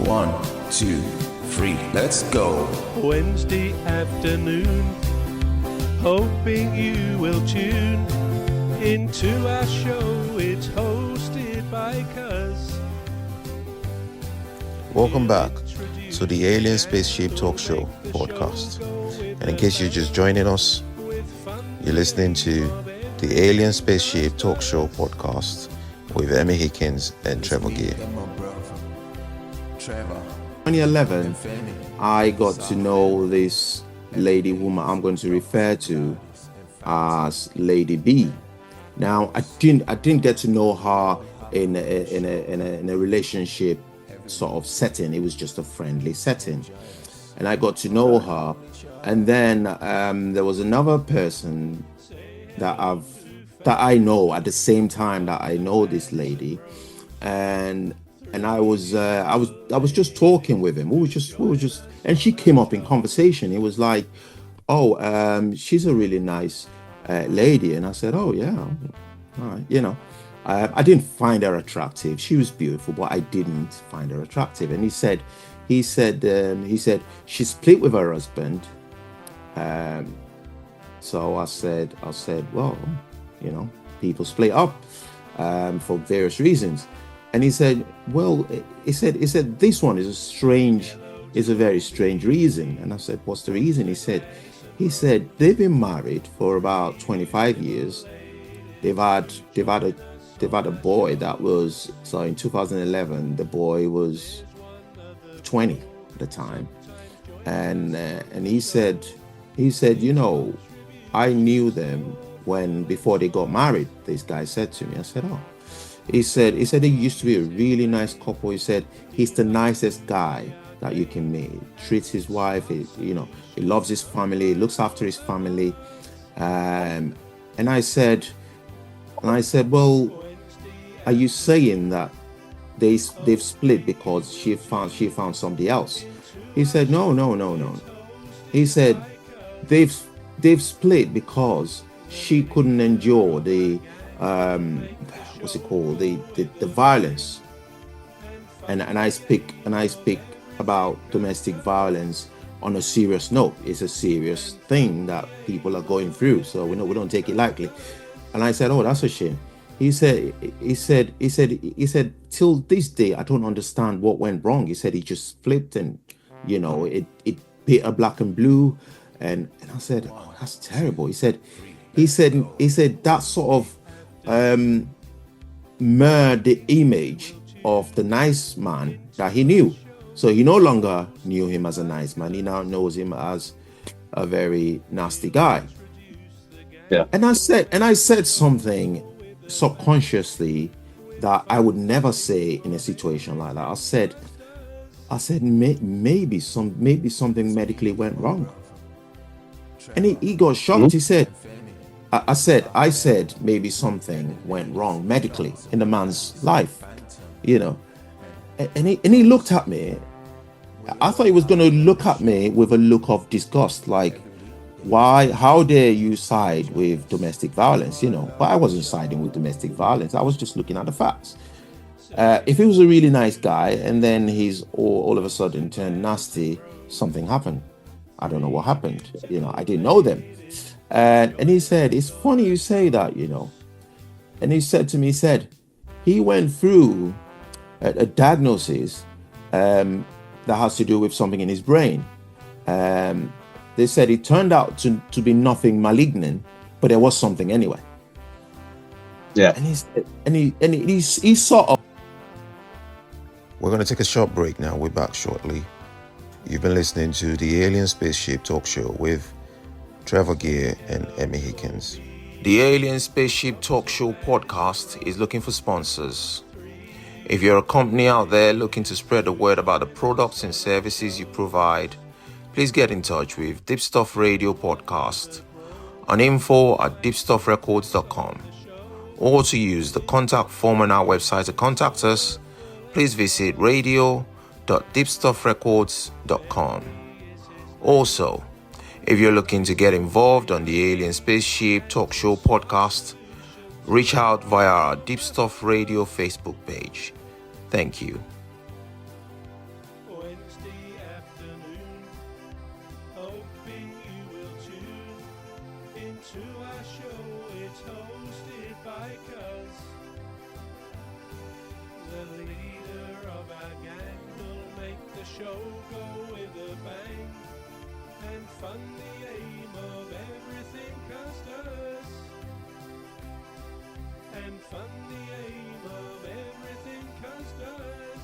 1, 2, 3, let's go. Wednesday afternoon, hoping you will tune into our show. It's hosted by Cuz. Welcome back to the Alien Spaceship Talk Show podcast. And in case you're just joining us, you're listening to the Alien Spaceship Talk Show podcast with Emmy Hikins and Trevor Gear. 2011, I got to know this lady whom I'm going to refer to as Lady B. Now, I didn't get to know her in a relationship sort of setting. It was just a friendly setting, and I got to know her. And then there was another person that I know at the same time that I know this lady, and I was just talking with him. We were just, and she came up in conversation. It was like, oh, she's a really nice lady, and I said, oh yeah, all right, you know. I didn't find her attractive. She was beautiful, but I didn't find her attractive. And he said she split with her husband. So I said, well, you know, people split up for various reasons. And he said, well, he said this one is a very strange reason. And I said, what's the reason? He said they've been married for about 25 years. They've had a boy that was, so in 2011, the boy was 20 at the time. And he said, you know, I knew them before they got married. This guy said to me, I said, oh, he said they used to be a really nice couple. He said, he's the nicest guy that you can meet. Treats his wife, he loves his family, looks after his family. And I said, well, are you saying that they've split because she found somebody else? He said, no. He said they've split because she couldn't endure the the violence. And I speak about domestic violence on a serious note. It's a serious thing that people are going through, so we don't take it lightly. And I said, oh, that's a shame. He said, till this day, I don't understand what went wrong. He said he just flipped and, you know, it hit her black and blue. And I said, oh, that's terrible. He said that sort of mirrored the image of the nice man that he knew. So he no longer knew him as a nice man. He now knows him as a very nasty guy. Yeah. And I said something subconsciously that I would never say in a situation like that. I said maybe something medically went wrong. And he got shocked. Mm-hmm. He said, I said maybe something went wrong medically in the man's life, you know. And he looked at me. I thought he was going to look at me with a look of disgust, like, how dare you side with domestic violence, you know? But I wasn't siding with domestic violence. I was just looking at the facts. If he was a really nice guy and then he's all of a sudden turned nasty, something happened. I don't know what happened. You know, I didn't know them. And he said, it's funny you say that, you know. And he said to me, he went through a diagnosis that has to do with something in his brain. They said it turned out to be nothing malignant, but there was something anyway. Yeah. And he sort of. We're going to take a short break now. We're back shortly. You've been listening to the Alien Spaceship Talk Show with Trevor Gear and Emmy Hikins. The Alien Spaceship Talk Show podcast is looking for sponsors. If you're a company out there looking to spread the word about the products and services you provide, please get in touch with Deepstuff Radio Podcast on info@deepstuffrecords.com, or to use the contact form on our website to contact us, please visit radio.deepstuffrecords.com. Also, if you're looking to get involved on the Alien Spaceship Talk Show podcast, reach out via our Deepstuff Radio Facebook page. Thank you. into our show. It's hosted by Cuz. The leader of our gang will make the show go with a bang and fund the aim of everything Cuz does. And fund the aim of everything Cuz does.